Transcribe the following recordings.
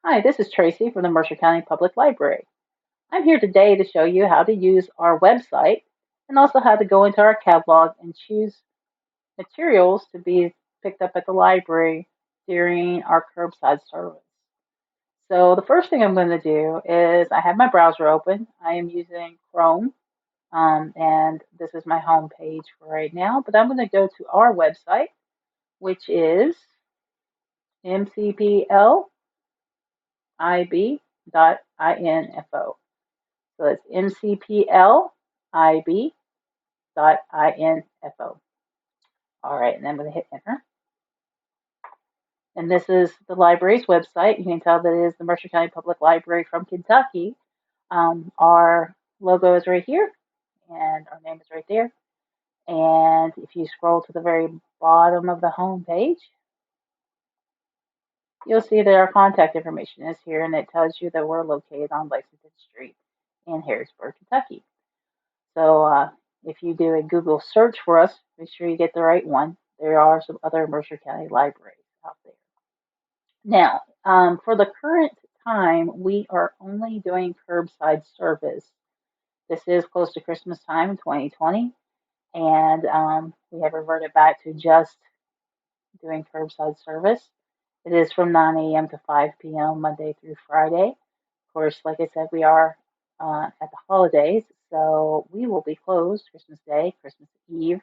Hi, this is Tracy from the Mercer County Public Library. I'm here today to show you how to use our website and also how to go into our catalog and choose materials to be picked up at the library during our curbside service. So the first thing I'm going to do is I have my browser open. I am using Chrome, and this is my home page for right now, but I'm going to go to our website, which is mcplib.info. So it's mcplib.info. All right, and I'm going to hit enter. And this is the library's website. You can tell that it is the Mercer County Public Library from Kentucky. Our logo is right here, and our name is right there. And if you scroll to the very bottom of the home page, you'll see that our contact information is here, and it tells you that we're located on Lexington Street in Harrisburg, Kentucky. So if you do a Google search for us, make sure you get the right one. There are some other Mercer County libraries out there. Now, for the current time, we are only doing curbside service. This is close to Christmas time in 2020, and we have reverted back to just doing curbside service. It is from 9 a.m. to 5 p.m. Monday through Friday. Of course, like I said, we are at the holidays, so we will be closed Christmas Day, Christmas Eve,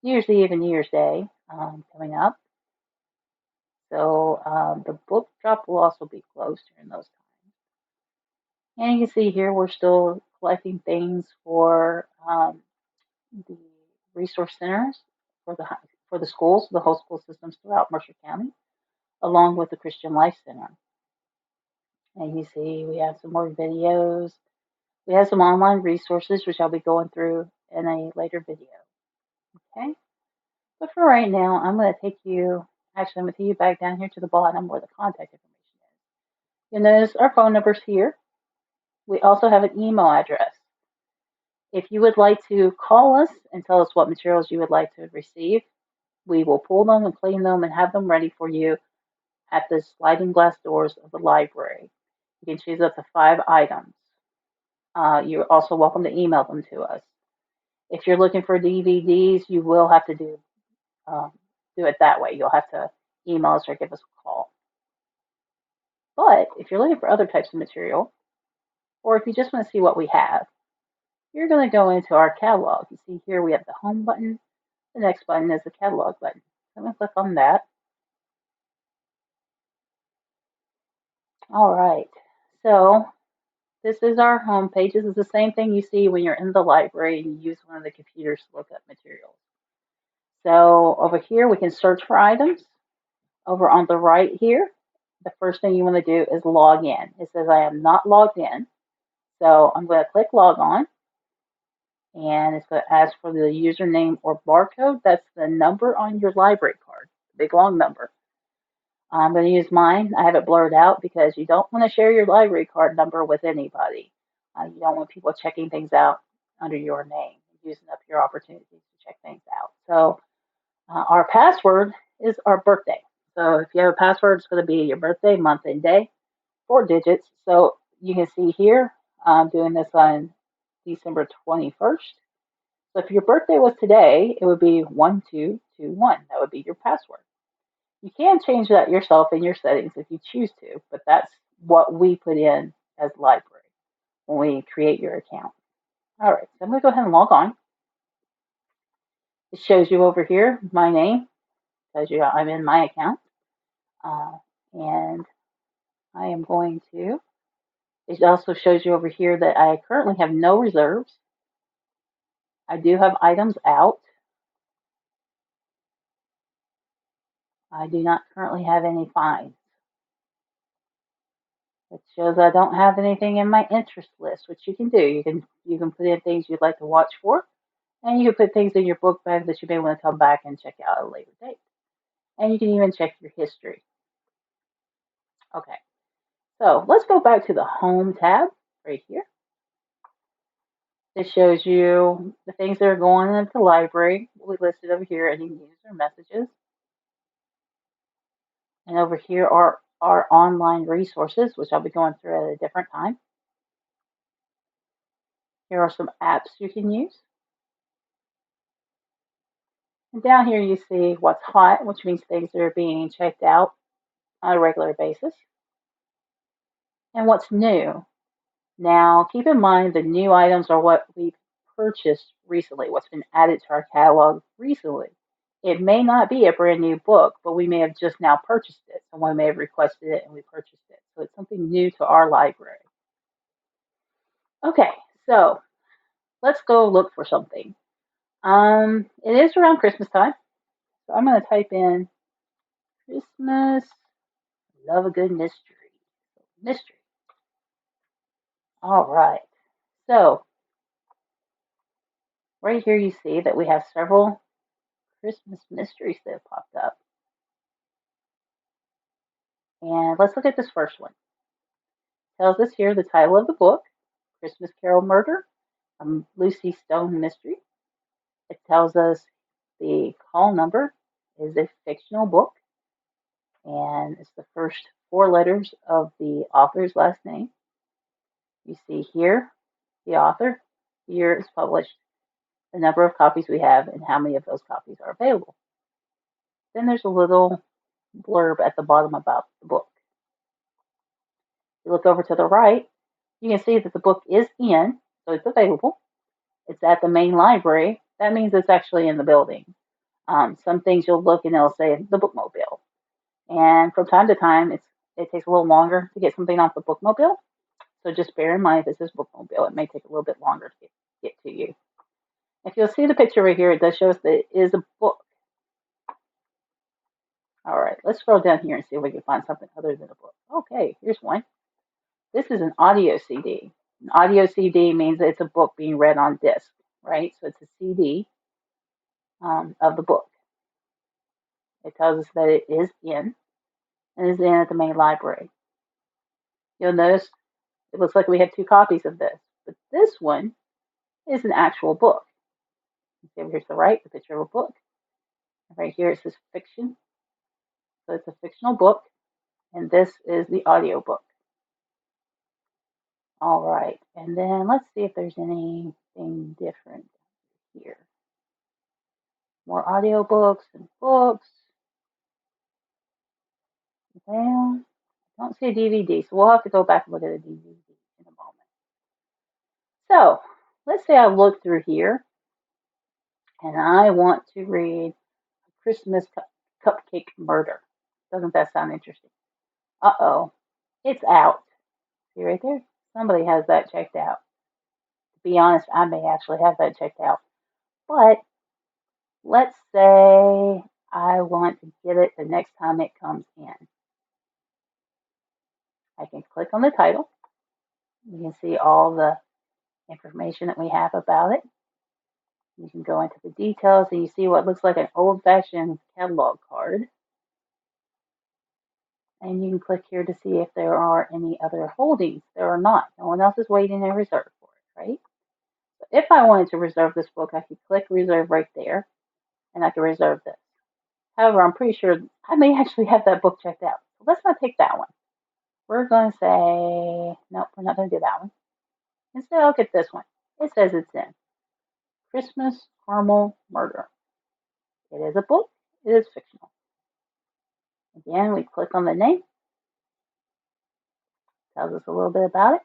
New Year's Eve, and New Year's Day coming up. So the book drop will also be closed during those times. And you can see here we're still collecting things for the resource centers for the schools, the whole school systems throughout Mercer County, along with the Christian Life Center. And you see we have some more videos. We have some online resources which I'll be going through in a later video. Okay, but for right now, I'm going to take you. Actually, I'm going to take you back down here to the bottom where the contact information is. You'll notice our phone number's here. We also have an email address. If you would like to call us and tell us what materials you would like to receive, we will pull them and clean them and have them ready for you at the sliding glass doors of the library. You can choose up to 5 items. You're also welcome to email them to us. If you're looking for DVDs, you will have to do it that way. You'll have to email us or give us a call. But if you're looking for other types of material, or if you just want to see what we have, you're going to go into our catalog. You see here we have the home button. The next button is the catalog button. I'm going to click on that. All right. So this is our home page. This is the same thing you see when you're in the library and you use one of the computers to look up materials. So over here we can search for items. Over on the right here, the first thing you want to do is log in. It says I am not logged in. So I'm going to click log on, and it's going to ask for the username or barcode. That's the number on your library card, the big long number. I'm going to use mine. I have it blurred out because you don't want to share your library card number with anybody. You don't want people checking things out under your name, using up your opportunities to check things out. So our password is our birthday. So if you have a password, it's going to be your birthday, month, and day, 4 digits. So you can see here, I'm doing this on December 21st. So if your birthday was today, it would be 1221. That would be your password. You can change that yourself in your settings if you choose to, but that's what we put in as library when we create your account. All right, so I'm going to go ahead and log on. It shows you over here my name, tells you I'm in my account. And I am going to, it also shows you over here that I currently have no reserves. I do have items out. I do not currently have any fines. It shows I don't have anything in my interest list, which you can do. You can put in things you'd like to watch for, and you can put things in your book bag that you may want to come back and check out at a later date. And you can even check your history. Okay, so let's go back to the Home tab right here. It shows you the things that are going on at the library. We listed over here any news or messages. And over here are our online resources, which I'll be going through at a different time. Here are some apps you can use. And down here you see what's hot, which means things that are being checked out on a regular basis, and what's new. Now, keep in mind the new items are what we've purchased recently, what's been added to our catalog recently. It may not be a brand new book, but we may have just now purchased it. Someone may have requested it and we purchased it. So it's something new to our library. Okay, so let's go look for something. It is around Christmas time. So I'm going to type in Christmas, love a good mystery. Mystery. All right. So right here you see that we have several Christmas mysteries that have popped up. And let's look at this first one. It tells us here the title of the book, Christmas Carol Murder, a Lucy Stone mystery. It tells us the call number is a fictional book, and it's the first four letters of the author's last name. You see here the author, the year it's published, the number of copies we have, and how many of those copies are available. Then there's a little blurb at the bottom about the book. If you look over to the right, you can see that the book is in, so it's available. It's at the main library. That means it's actually in the building. Some things you'll look and it'll say the bookmobile. And from time to time, it takes a little longer to get something off the bookmobile. So just bear in mind, if this is bookmobile, it may take a little bit longer to get to you. If you'll see the picture right here, it does show us that it is a book. All right, let's scroll down here and see if we can find something other than a book. Okay, here's one. This is an audio CD. An audio CD means that it's a book being read on disc, right? So it's a CD of the book. It tells us that it is in and is in at the main library. You'll notice it looks like we have two copies of this, but this one is an actual book. You see over here to the right, the picture of a book. And right here it says fiction. So it's a fictional book, and this is the audio book. All right, and then let's see if there's anything different here. More audio books and books. Well, I don't see a DVD, so we'll have to go back and look at a DVD in a moment. So let's say I look through here and I want to read Christmas Cupcake Murder. Doesn't that sound interesting? Uh-oh, it's out. See right there? Somebody has that checked out. To be honest, I may actually have that checked out. But let's say I want to get it the next time it comes in. I can click on the title. You can see all the information that we have about it. You can go into the details and you see what looks like an old-fashioned catalog card. And you can click here to see if there are any other holdings. There are not. No one else is waiting in reserve for it, right? So if I wanted to reserve this book, I could click reserve right there, and I can reserve this. However, I'm pretty sure I may actually have that book checked out. So let's not take that one. We're going to say, nope, we're not going to do that one. Instead, I'll get this one. It says it's in Christmas Caramel Murder. It is a book. It is fictional. Again, we click on the name. Tells us a little bit about it.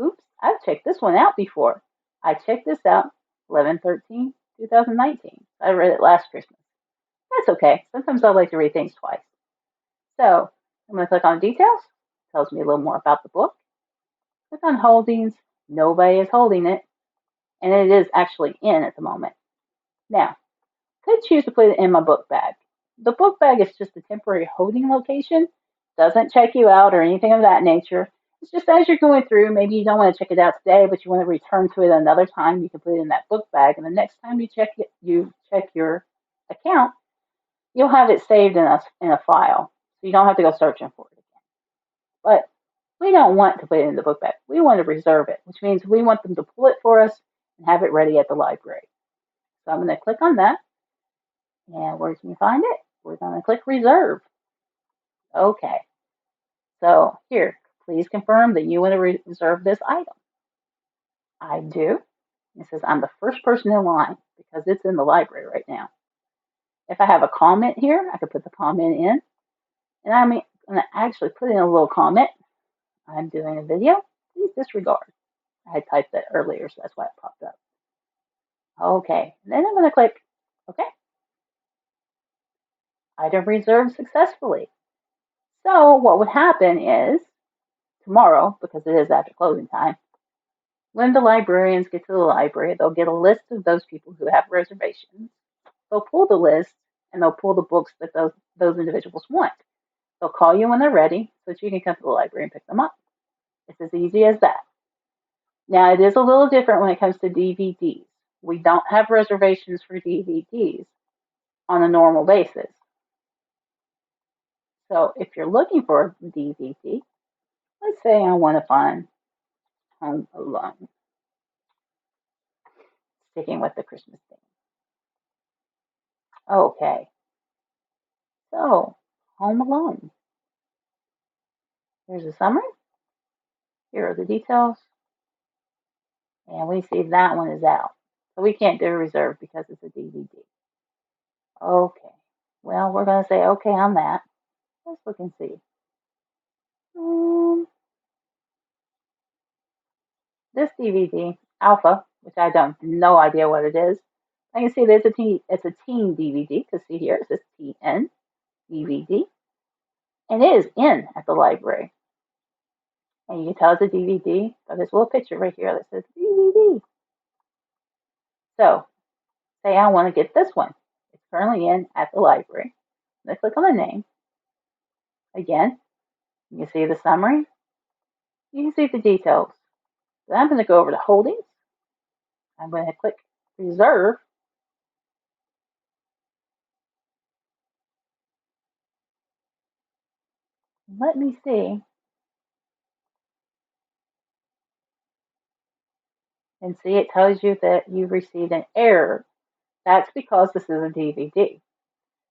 Oops, I've checked this one out before. I checked this out 11/13/2019. I read it last Christmas. That's okay. Sometimes I like to read things twice. So I'm going to click on details. Tells me a little more about the book. Click on holdings. Nobody is holding it. And it is actually in at the moment. Now, I could choose to put it in my book bag. The book bag is just a temporary holding location. Doesn't check you out or anything of that nature. It's just as you're going through, maybe you don't want to check it out today, but you want to return to it another time, you can put it in that book bag. And the next time you check your account, you'll have it saved in a file. So you don't have to go searching for it again. But we don't want to put it in the book bag. We want to reserve it, which means we want them to pull it for us and have it ready at the library. So I'm going to click on that. And where can you find it? We're going to click reserve. Okay. So here, please confirm that you want to reserve this item. I do. It says I'm the first person in line because it's in the library right now. If I have a comment here, I could put the comment in. And I'm going to actually put in a little comment. I'm doing a video. Please disregard. I had typed that earlier, so that's why it popped up. Okay. And then I'm going to click OK. Item reserved successfully. So what would happen is tomorrow, because it is after closing time, when the librarians get to the library, they'll get a list of those people who have reservations. They'll pull the list and they'll pull the books that those individuals want. They'll call you when they're ready so that you can come to the library and pick them up. It's as easy as that. Now, it is a little different when it comes to DVDs. We don't have reservations for DVDs on a normal basis. So if you're looking for a DVD, let's say I want to find Home Alone, sticking with the Christmas theme. Okay, so Home Alone. Here's a summary. Here are the details. And we see that one is out. So we can't do a reserve because it's a DVD. Okay. Well, we're going to say okay on that. Let's look and see. This DVD, Alpha, which I don't no idea what it is. I can see that it's a teen DVD because see here it says TN DVD. And it is in at the library. And you can tell it's a DVD by this little picture right here that says DVD. So say I want to get this one. It's currently in at the library. I click on the name. Again, you can see the summary. You can see the details. Then I'm going to go over to holdings. I'm going to click reserve. Let me see. And see, it tells you that you received an error. That's because this is a DVD.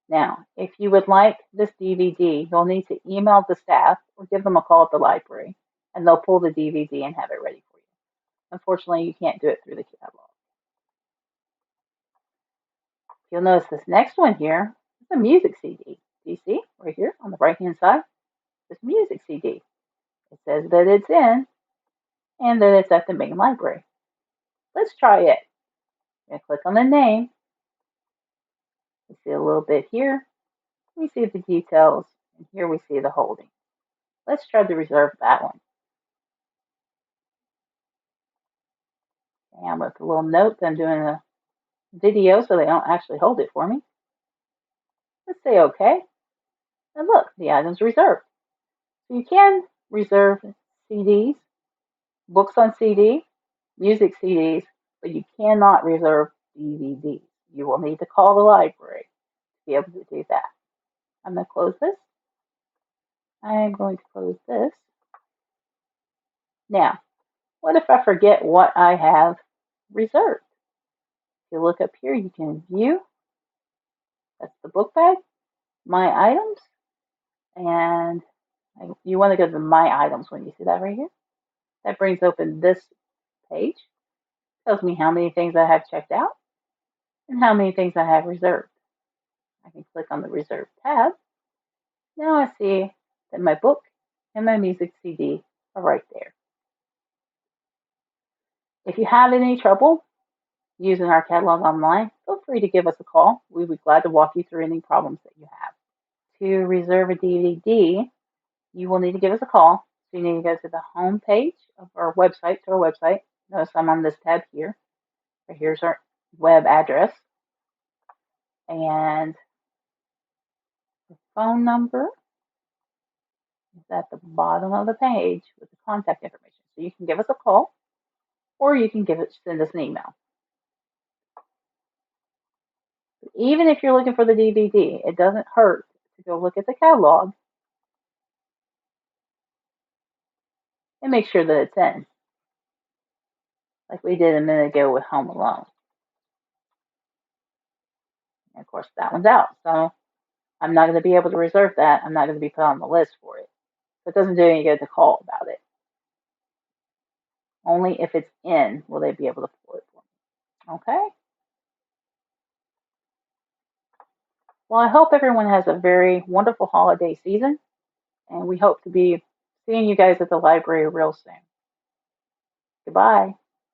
Now, if you would like this DVD, you'll need to email the staff or give them a call at the library, and they'll pull the DVD and have it ready for you. Unfortunately, you can't do it through the catalog. You'll notice this next one here is a music CD. Do you see right here on the right-hand side? This music CD. It says that it's in and that it's at the main library. Let's try it. I'm going to click on the name. We see a little bit here. We see the details, and here we see the holding. Let's try to reserve that one. And with a little note that I'm doing a video so they don't actually hold it for me. Let's say OK. And look, the item's reserved. So you can reserve CDs, books on CD, music CDs, but you cannot reserve DVDs. You will need to call the library to be able to do that. I'm going to close this. I'm going to close this. Now, what if I forget what I have reserved? If you look up here, you can view. That's the book bag, my items, and you want to go to my items when you see that right here. That brings open this page. Tells me how many things I have checked out and how many things I have reserved. I can click on the reserve tab. Now I see that my book and my music CD are right there. If you have any trouble using our catalog online, feel free to give us a call. We would be glad to walk you through any problems that you have. To reserve a DVD, you will need to give us a call. So you need to go to the home page of our website, Notice I'm on this tab here. Here's our web address. And the phone number is at the bottom of the page with the contact information. So you can give us a call or you can send us an email. Even if you're looking for the DVD, it doesn't hurt to go look at the catalog and make sure that it's in, like we did a minute ago with Home Alone. And of course, that one's out, so I'm not going to be able to reserve that. I'm not going to be put on the list for it. So it doesn't do any good to call about it. Only if it's in will they be able to pull it for me. Okay? Well, I hope everyone has a very wonderful holiday season, and we hope to be seeing you guys at the library real soon. Goodbye.